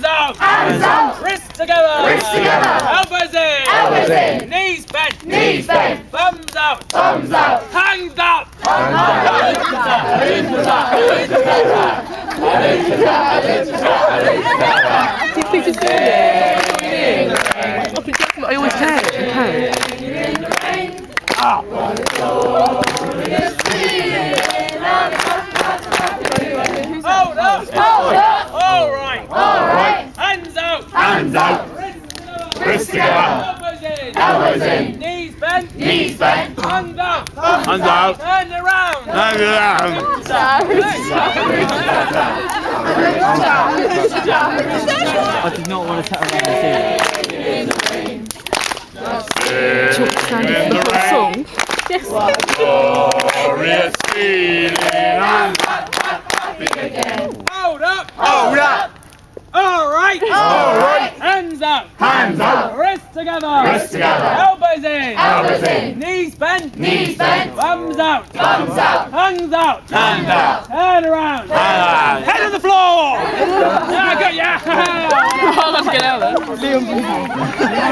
Hands out. Hands out. Wrists together. Wrists together. Elbows in. Elbows in. Knees bent. Knees bent. Thumbs out. Thumbs out. Hands up. I always can. Hold up. Hold up. All right. All right. Hands out. Hands out. Wrists together. Elbows in. Elbows in. Knees bent. Knees bent. Hands up. Hands out. Turn around. Hands around. I did not want to tap around the ceiling. In the rain. Song. Glorious feeling. I'm happy again. Hold up. Hold up. All right. All right. Hands up. Hands up. Wrists together. Wrists together. Elbows in. Elbows in. Knees bent. Knees bent. Thumbs out. Thumbs out. Hands out. Hands out. Turn around. Hands out. Head on the floor. Yeah, I got ya. Oh, let's get out of there.